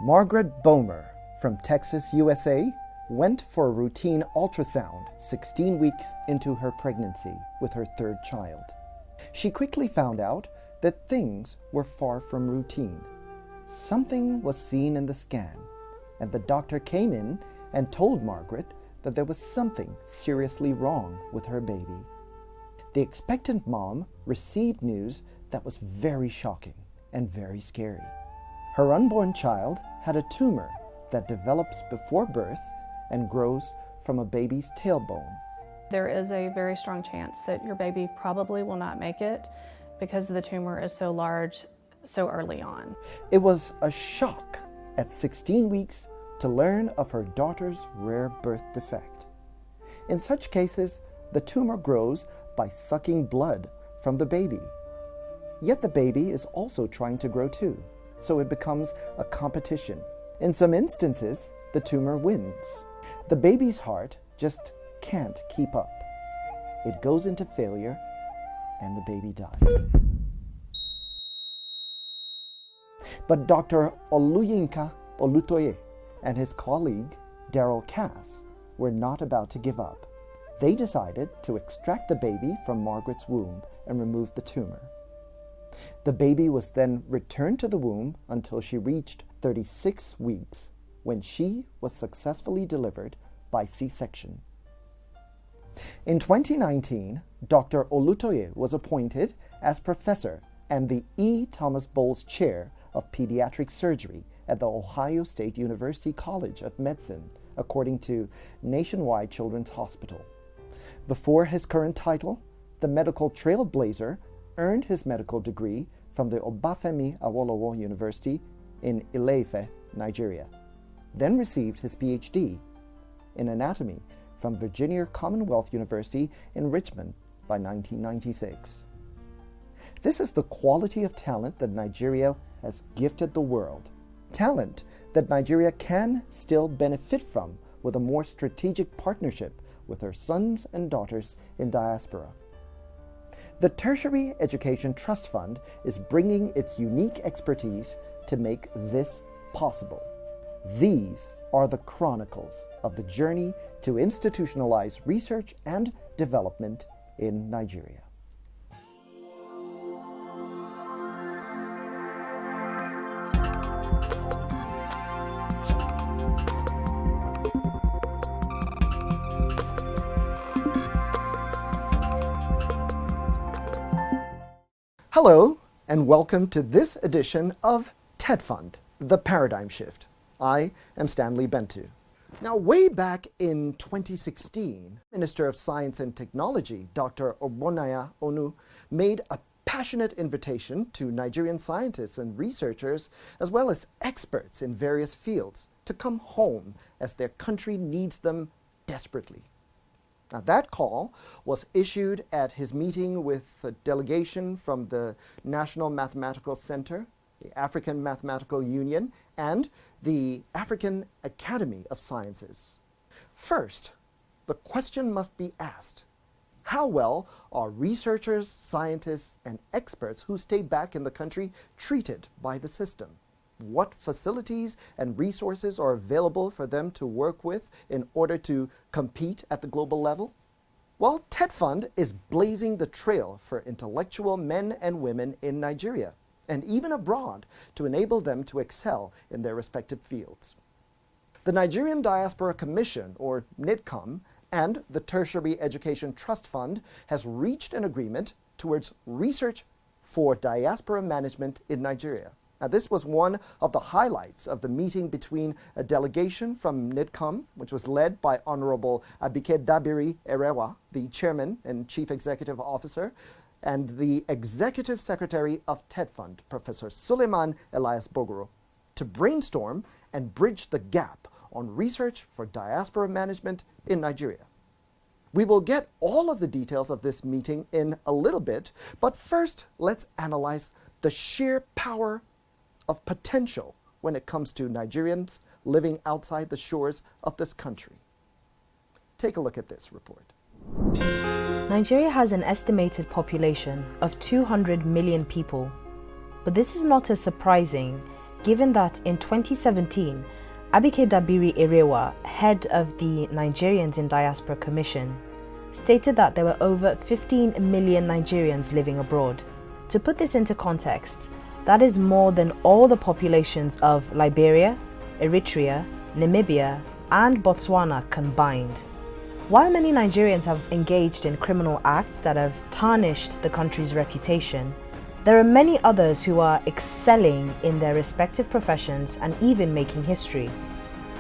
Margaret Bomer from Texas, USA, went for a routine ultrasound 16 weeks into her pregnancy with her third child. She quickly found out that things were far from routine. Something was seen in the scan, and the doctor came in and told Margaret that there was something seriously wrong with her baby. The expectant mom received news that was very shocking and very scary. Her unborn child had a tumor that develops before birth and grows from a baby's tailbone. There is a very strong chance that your baby probably will not make it because the tumor is so large so early on. It was a shock at 16 weeks to learn of her daughter's rare birth defect. In such cases, the tumor grows by sucking blood from the baby. Yet the baby is also trying to grow too, so it becomes a competition. In some instances, the tumor wins. The baby's heart just can't keep up. It goes into failure and the baby dies. But Dr. Oluyinka Olutoye and his colleague, Daryl Cass, were not about to give up. They decided to extract the baby from Margaret's womb and remove the tumor. The baby was then returned to the womb until she reached 36 weeks, when she was successfully delivered by C-section. In 2019, Dr. Olutoye was appointed as professor and the E. Thomas Bowles Chair of Pediatric Surgery at the Ohio State University College of Medicine, according to Nationwide Children's Hospital. Before his current title, the medical trailblazer earned his medical degree from the Obafemi Awolowo University in Ile-Ife, Nigeria, then received his PhD in anatomy from Virginia Commonwealth University in Richmond by 1996. This is the quality of talent that Nigeria has gifted the world. Talent that Nigeria can still benefit from with a more strategic partnership with her sons and daughters in diaspora. The Tertiary Education Trust Fund is bringing its unique expertise to make this possible. These are the chronicles of the journey to institutionalize research and development in Nigeria. Hello, and welcome to this edition of TETFund, The Paradigm Shift. I am Stanley Bentu. Now, way back in 2016, Minister of Science and Technology, Dr. Ogbonnaya Onu, made a passionate invitation to Nigerian scientists and researchers, as well as experts in various fields, to come home as their country needs them desperately. Now, that call was issued at his meeting with a delegation from the National Mathematical Center, the African Mathematical Union, and the African Academy of Sciences. First, the question must be asked: how well are researchers, scientists, and experts who stay back in the country treated by the system? What facilities and resources are available for them to work with in order to compete at the global level? Well, TETFund is blazing the trail for intellectual men and women in Nigeria, and even abroad, to enable them to excel in their respective fields. The Nigerian Diaspora Commission, or NIDCOM, and the Tertiary Education Trust Fund has reached an agreement towards research for diaspora management in Nigeria. Now, this was one of the highlights of the meeting between a delegation from NIDCOM, which was led by Honorable Abike Dabiri Erewa, the Chairman and Chief Executive Officer, and the Executive Secretary of TETFund, Professor Suleiman Elias Bogoro, to brainstorm and bridge the gap on research for diaspora management in Nigeria. We will get all of the details of this meeting in a little bit, but first let's analyze the sheer power of potential when it comes to Nigerians living outside the shores of this country. Take a look at this report. Nigeria has an estimated population of 200 million people. But this is not as surprising, given that in 2017, Abike Dabiri Erewa, head of the Nigerians in Diaspora Commission, stated that there were over 15 million Nigerians living abroad. To put this into context, that is more than all the populations of Liberia, Eritrea, Namibia, and Botswana combined. While many Nigerians have engaged in criminal acts that have tarnished the country's reputation, there are many others who are excelling in their respective professions and even making history.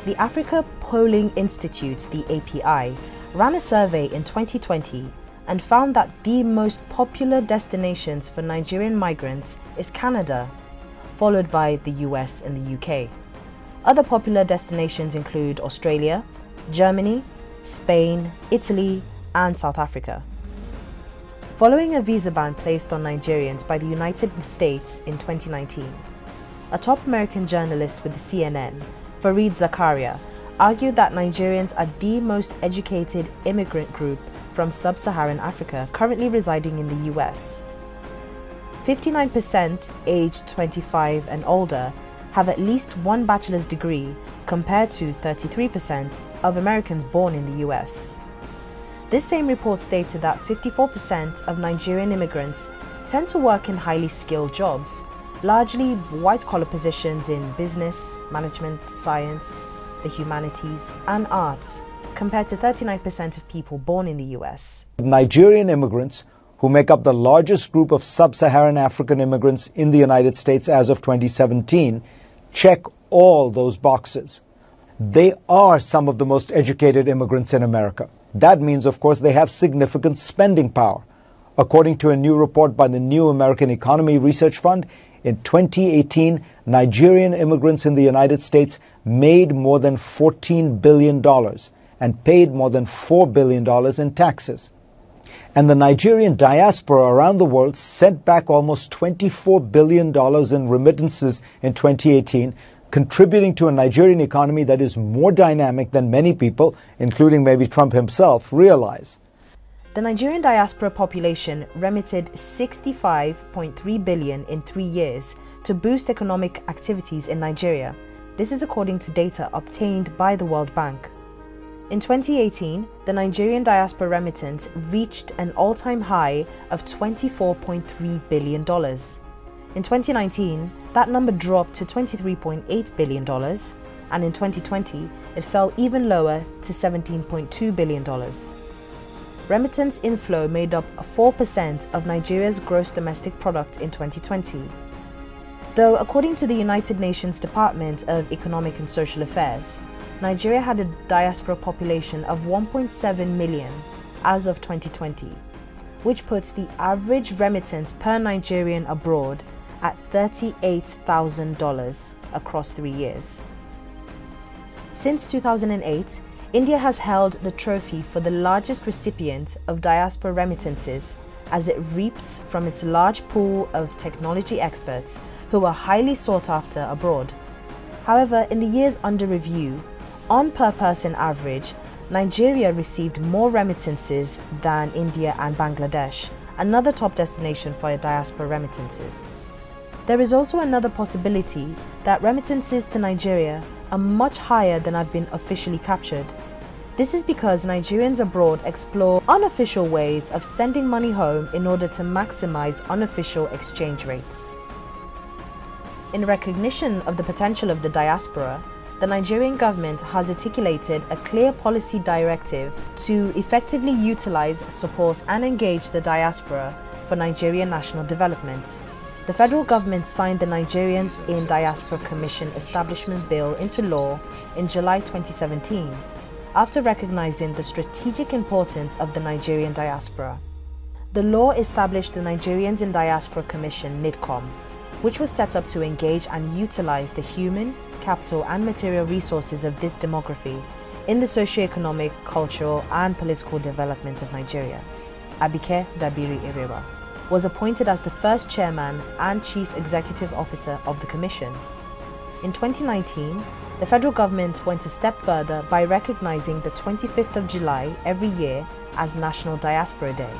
The Africa Polling Institute, the API, ran a survey in 2020 and found that the most popular destinations for Nigerian migrants is Canada, followed by the US and the UK. Other popular destinations include Australia, Germany, Spain, Italy, and South Africa. Following a visa ban placed on Nigerians by the United States in 2019, a top American journalist with the CNN, Fareed Zakaria, argued that Nigerians are the most educated immigrant group from sub-Saharan Africa currently residing in the US. 59% aged 25 and older have at least one bachelor's degree, compared to 33% of Americans born in the US. This same report stated that 54% of Nigerian immigrants tend to work in highly skilled jobs, largely white-collar positions in business, management, science, the humanities, and arts, compared to 39% of people born in the US. Nigerian immigrants, who make up the largest group of sub-Saharan African immigrants in the United States as of 2017, check all those boxes. They are some of the most educated immigrants in America. That means, of course, they have significant spending power. According to a new report by the New American Economy Research Fund, in 2018, Nigerian immigrants in the United States made more than $14 billion and paid more than $4 billion in taxes. And the Nigerian diaspora around the world sent back almost $24 billion in remittances in 2018, contributing to a Nigerian economy that is more dynamic than many people, including maybe Trump himself, realize. The Nigerian diaspora population remitted $65.3 billion in 3 years to boost economic activities in Nigeria. This is according to data obtained by the World Bank. In 2018, the Nigerian diaspora remittance reached an all-time high of $24.3 billion. In 2019, that number dropped to $23.8 billion, and in 2020, it fell even lower to $17.2 billion. Remittance inflow made up 4% of Nigeria's gross domestic product in 2020. Though, according to the United Nations Department of Economic and Social Affairs, Nigeria had a diaspora population of 1.7 million as of 2020, which puts the average remittance per Nigerian abroad at $38,000 across 3 years. Since 2008, India has held the trophy for the largest recipient of diaspora remittances, as it reaps from its large pool of technology experts who are highly sought after abroad. However, in the years under review, on per person average, Nigeria received more remittances than India and Bangladesh, another top destination for diaspora remittances. There is also another possibility that remittances to Nigeria are much higher than have been officially captured. This is because Nigerians abroad explore unofficial ways of sending money home in order to maximize unofficial exchange rates. In recognition of the potential of the diaspora, the Nigerian government has articulated a clear policy directive to effectively utilize, support, and engage the diaspora for Nigerian national development. The federal government signed the Nigerians in Diaspora Commission Establishment Bill into law in July 2017, after recognizing the strategic importance of the Nigerian diaspora. The law established the Nigerians in Diaspora Commission (NIDCOM), which was set up to engage and utilize the human, capital, and material resources of this demography in the socio-economic, cultural, and political development of Nigeria. Abike Dabiri Erewa was appointed as the first chairman and chief executive officer of the commission. In 2019, the federal government went a step further by recognizing the 25th of July every year as National Diaspora Day.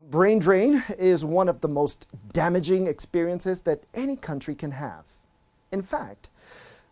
Brain drain is one of the most damaging experiences that any country can have. In fact,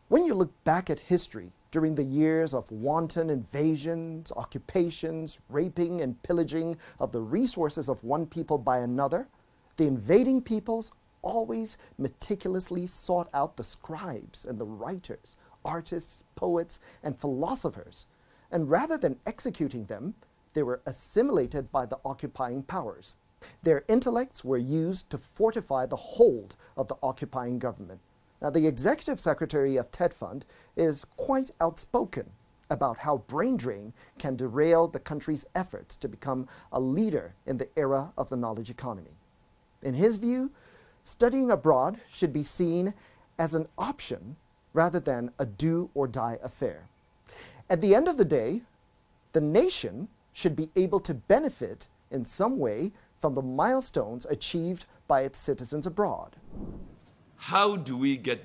when you look back at history during the years of wanton invasions, occupations, raping, and pillaging of the resources of one people by another, the invading peoples always meticulously sought out the scribes and the writers, artists, poets, and philosophers, and rather than executing them, they were assimilated by the occupying powers. Their intellects were used to fortify the hold of the occupying government. Now, the executive secretary of TETFund is quite outspoken about how brain drain can derail the country's efforts to become a leader in the era of the knowledge economy. In his view, studying abroad should be seen as an option rather than a do or die affair. At the end of the day, the nation should be able to benefit in some way from the milestones achieved by its citizens abroad. How do we get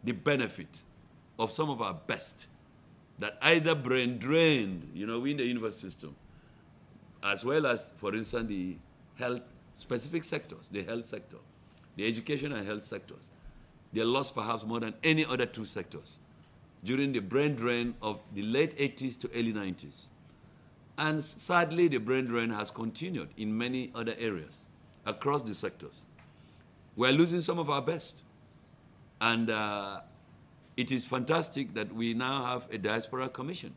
the benefit of some of our best that either brain drained, we in the university system, as well as, for instance, the health specific sectors, the health sector, the education and health sectors, they lost perhaps more than any other two sectors during the brain drain of the late 80s to early 90s. And sadly, the brain drain has continued in many other areas across the sectors. We're losing some of our best. And it is fantastic that we now have a diaspora commission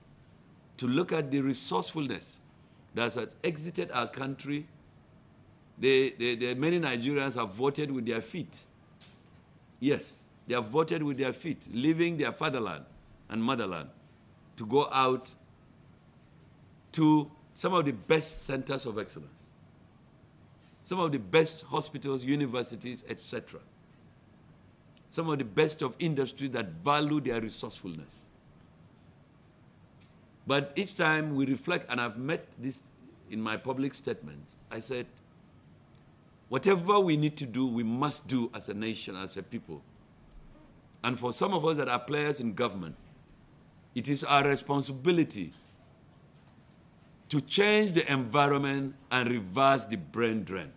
to look at the resourcefulness that has exited our country. Many Nigerians have voted with their feet. Yes, they have voted with their feet, leaving their fatherland and motherland to go out to some of the best centers of excellence, some of the best hospitals, universities, etc. Some of the best of industry that value their resourcefulness. But each time we reflect, and I've met this in my public statements, I said, whatever we need to do, we must do as a nation, as a people. And for some of us that are players in government, it is our responsibility to change the environment and reverse the brain drain,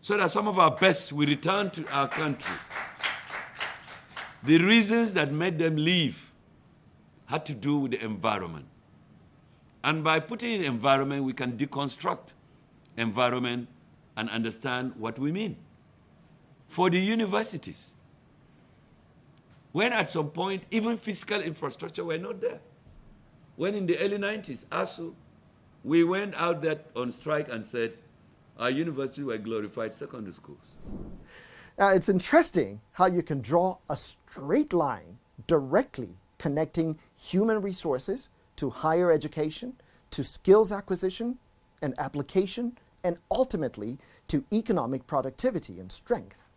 so that some of our best will return to our country. The reasons that made them leave had to do with the environment. And by putting in environment, we can deconstruct environment and understand what we mean. For the universities, when at some point, even physical infrastructure were not there. When in the early 90s, ASU, we went out there on strike and said, our universities were glorified secondary schools. Now, it's interesting how you can draw a straight line directly connecting human resources to higher education, to skills acquisition and application, and ultimately to economic productivity and strength.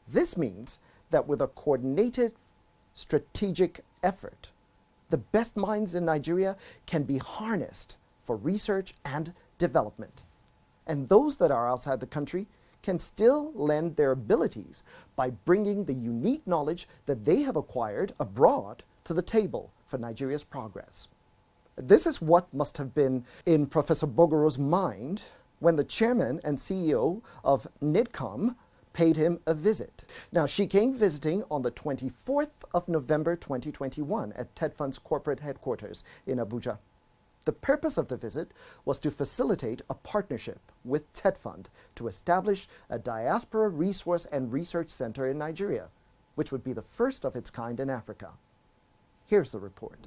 This means that with a coordinated strategic effort, the best minds in Nigeria can be harnessed for research and development. And those that are outside the country can still lend their abilities by bringing the unique knowledge that they have acquired abroad to the table for Nigeria's progress. This is what must have been in Professor Bogoro's mind when the chairman and CEO of NIDCOM paid him a visit. Now, she came visiting on the 24th of November 2021 at TETFund's corporate headquarters in Abuja. The purpose of the visit was to facilitate a partnership with TETFund to establish a diaspora resource and research center in Nigeria, which would be the first of its kind in Africa. Here's the report.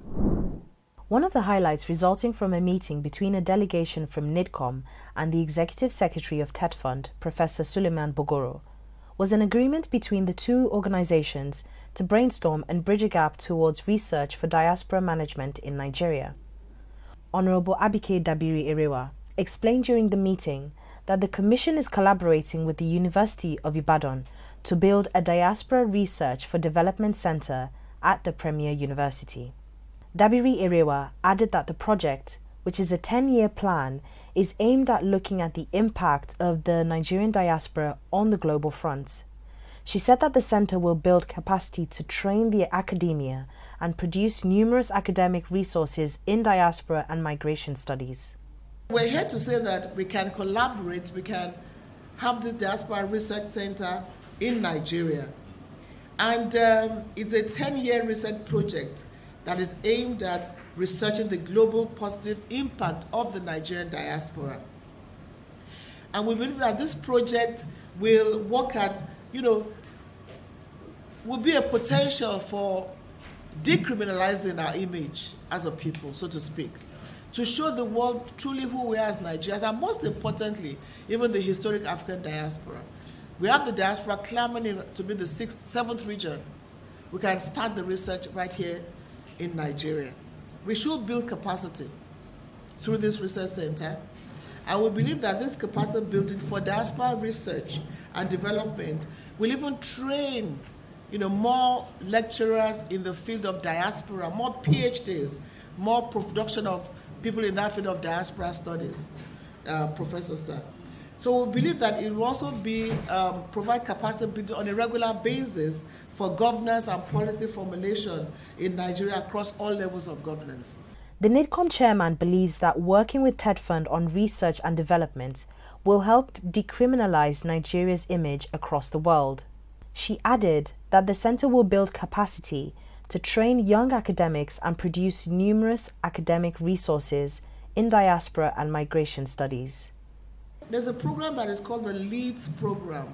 One of the highlights resulting from a meeting between a delegation from NIDCOM and the Executive Secretary of TETFund, Professor Suleiman Bogoro, was an agreement between the two organizations to brainstorm and bridge a gap towards research for diaspora management in Nigeria. Honorable Abike Dabiri Erewa explained during the meeting that the Commission is collaborating with the University of Ibadan to build a Diaspora Research for Development Center at the Premier University. Dabiri Erewa added that the project, which is a 10-year plan, is aimed at looking at the impact of the Nigerian diaspora on the global front. She said that the center will build capacity to train the academia and produce numerous academic resources in diaspora and migration studies. We're here to say that we can collaborate, we can have this Diaspora Research Center in Nigeria. And it's a 10-year research project that is aimed at researching the global positive impact of the Nigerian diaspora. And we believe that this project will work at, will be a potential for decriminalizing our image as a people, so to speak, to show the world truly who we are as Nigerians, and most importantly, even the historic African diaspora. We have the diaspora clamoring to be the 7th region. We can start the research right here in Nigeria. We should build capacity through this research center, and we believe that this capacity building for diaspora research and development will even train more lecturers in the field of diaspora, more PhDs, more production of people in that field of diaspora studies, Professor Sir. So we believe that it will also be provide capacity building on a regular basis for governance and policy formulation in Nigeria across all levels of governance. The NIDCOM chairman believes that working with TETFund on research and development will help decriminalize Nigeria's image across the world. She added that the center will build capacity to train young academics and produce numerous academic resources in diaspora and migration studies. There's a program that is called the LEADS program.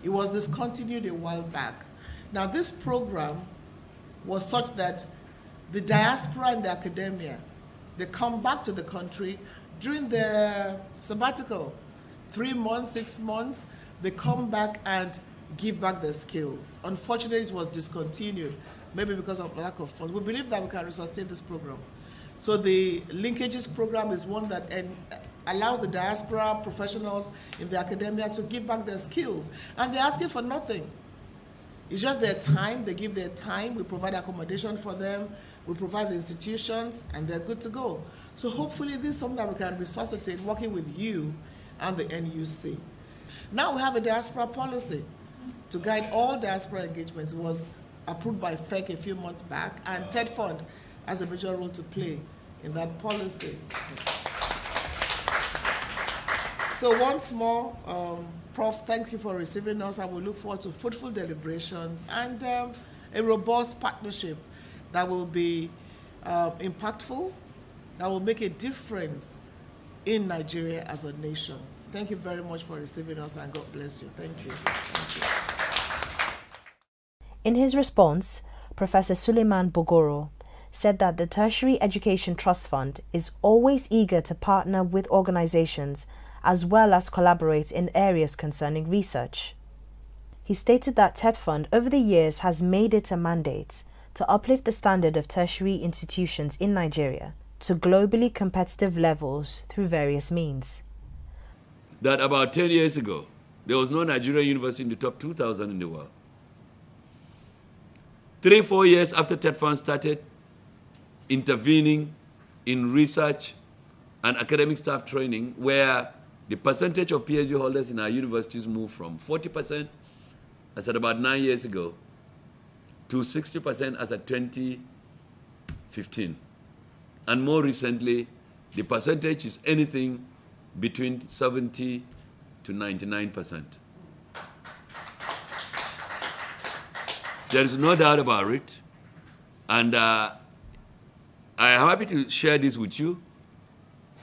It was discontinued a while back. Now this program was such that the diaspora and the academia, they come back to the country during their sabbatical, 3 months, 6 months, they come back and give back their skills. Unfortunately, it was discontinued, maybe because of lack of funds. We believe that we can resuscitate this program. So the linkages program is one that allows the diaspora professionals in the academia to give back their skills. And they're asking for nothing. It's just their time, they give their time, we provide accommodation for them, we provide the institutions, and they're good to go. So hopefully this is something that we can resuscitate working with you and the NUC. Now we have a diaspora policy to guide all diaspora engagements. It was approved by FEC a few months back, and TETFund has a major role to play in that policy. So once more, Prof, thank you for receiving us, and we look forward to fruitful deliberations and a robust partnership that will be impactful, that will make a difference in Nigeria as a nation. Thank you very much for receiving us, and God bless you. Thank you. Thank you. In his response, Professor Suleiman Bogoro said that the Tertiary Education Trust Fund is always eager to partner with organizations as well as collaborate in areas concerning research. He stated that TETFund over the years has made it a mandate to uplift the standard of tertiary institutions in Nigeria to globally competitive levels through various means. That about 10 years ago, there was no Nigerian university in the top 2,000 in the world. 3-4 years after TETFund started intervening in research and academic staff training, where the percentage of PhD holders in our universities moved from 40%, as at about 9 years ago, to 60% as at 2015. And more recently, the percentage is anything between 70 to 99%. There is no doubt about it. And I am happy to share this with you.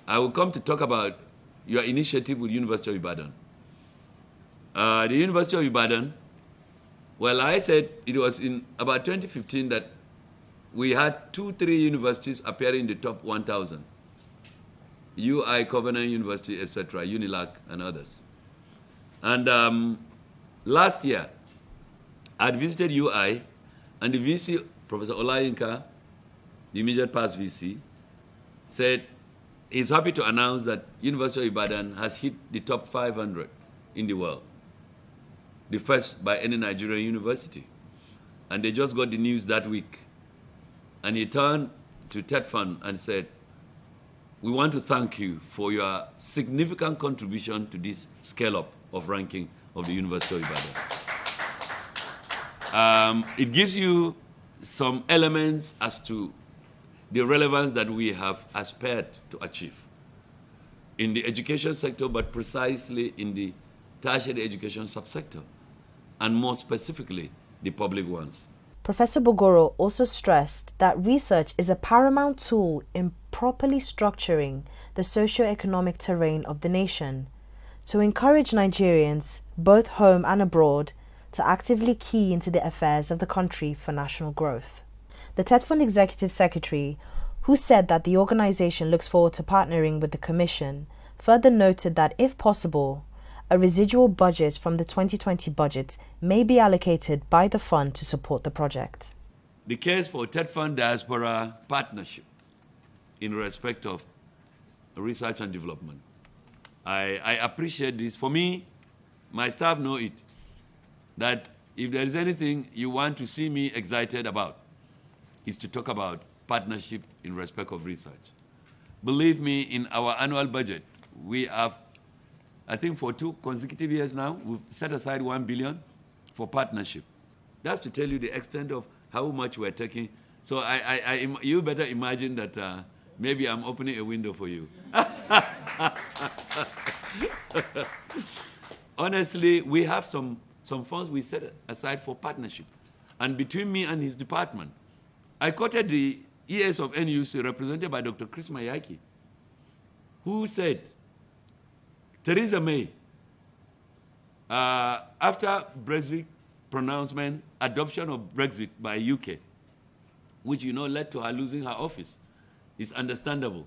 I will come to talk about your initiative with University of Ibadan. The University of Ibadan, well, I said it was in about 2015 that we had 2-3 universities appearing in the top 1,000. UI, Covenant University, etc., UNILAC, and others. And last year, I had visited UI, and the VC, Professor Olayinka, the immediate past VC, said he's happy to announce that University of Ibadan has hit the top 500 in the world, the first by any Nigerian university. And they just got the news that week. And he turned to TETFund and said, we want to thank you for your significant contribution to this scale-up of ranking of the University of Ibadan. It gives you some elements as to the relevance that we have aspired to achieve. in the education sector, but precisely in the tertiary education subsector, and more specifically, the public ones. Professor Bogoro also stressed that research is a paramount tool in properly structuring the socio-economic terrain of the nation, to encourage Nigerians, both home and abroad, to actively key into the affairs of the country for national growth. The TETFund Executive Secretary, who said that the organization looks forward to partnering with the Commission, further noted that if possible, a residual budget from the 2020 budget may be allocated by the fund to support the project. The case for TETFund Diaspora Partnership in respect of research and development. I appreciate this. For me, my staff know it, that if there is anything you want to see me excited about, is to talk about partnership in respect of research. Believe me, in our annual budget, we have, I think for 2 consecutive years now, we've set aside 1 billion for partnership. That's to tell you the extent of how much we're taking. So you better imagine that maybe I'm opening a window for you. Honestly, we have some funds we set aside for partnership. And between me and his department, I quoted the ES of NUC represented by Dr. Chris Mayaki, who said, Theresa May, after Brexit pronouncement, adoption of Brexit by UK, which led to her losing her office, is understandable.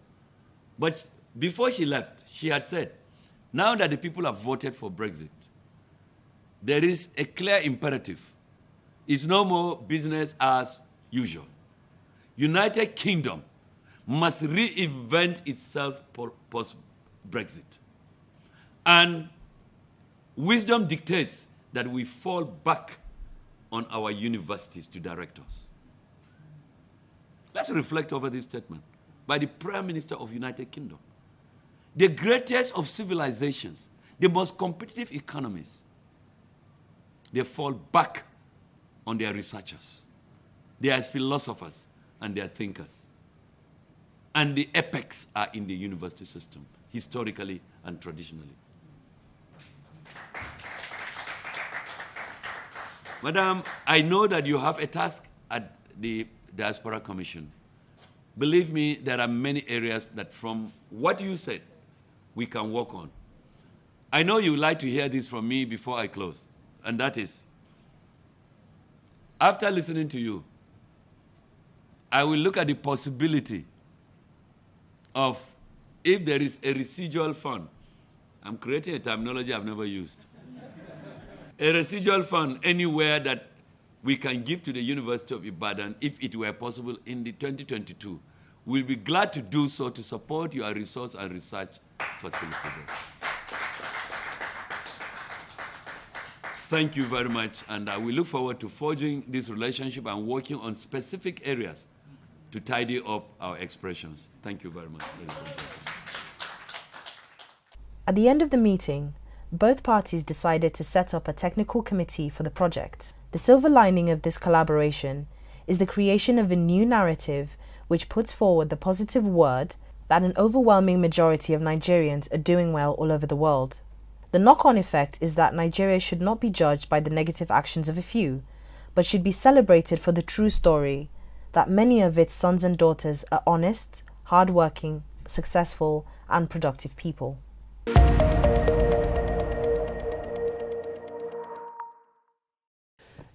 But before she left, she had said, now that the people have voted for Brexit, there is a clear imperative. It's no more business as usual. United Kingdom must reinvent itself post-Brexit. And wisdom dictates that we fall back on our universities to direct us. Let's reflect over this statement by the Prime Minister of United Kingdom. The greatest of civilizations, the most competitive economies, they fall back on their researchers, their philosophers, and their thinkers. And the apex are in the university system, historically and traditionally. Madam, I know that you have a task at the Diaspora Commission. Believe me, there are many areas that from what you said, we can work on. I know you would like to hear this from me before I close, and that is, after listening to you, I will look at the possibility of, if there is a residual fund, I'm creating a terminology I've never used, a residual fund anywhere that we can give to the University of Ibadan, if it were possible in the 2022. We'll be glad to do so to support your resource and research facilitators. Thank you very much, and we look forward to forging this relationship and working on specific areas to tidy up our expressions. Thank you very much. At the end of the meeting, both parties decided to set up a technical committee for the project. The silver lining of this collaboration is the creation of a new narrative which puts forward the positive word that an overwhelming majority of Nigerians are doing well all over the world. The knock-on effect is that Nigeria should not be judged by the negative actions of a few, but should be celebrated for the true story, that many of its sons and daughters are honest, hard-working, successful, and productive people.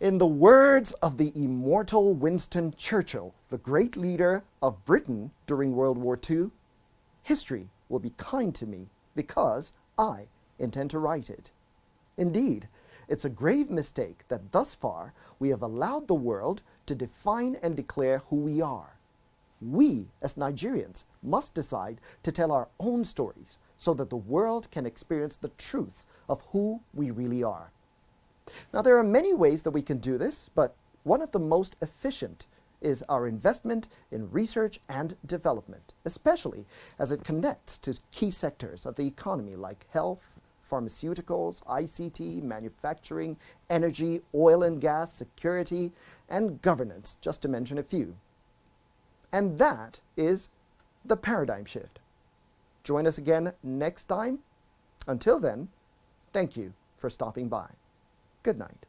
In the words of the immortal Winston Churchill, the great leader of Britain during World War II, history will be kind to me because I intend to write it. Indeed, it's a grave mistake that thus far we have allowed the world to define and declare who we are. We, as Nigerians, must decide to tell our own stories so that the world can experience the truth of who we really are. Now, there are many ways that we can do this, but one of the most efficient is our investment in research and development, especially as it connects to key sectors of the economy like health, pharmaceuticals, ICT, manufacturing, energy, oil and gas, security, and governance, just to mention a few. And that is the paradigm shift. Join us again next time. Until then, thank you for stopping by. Good night.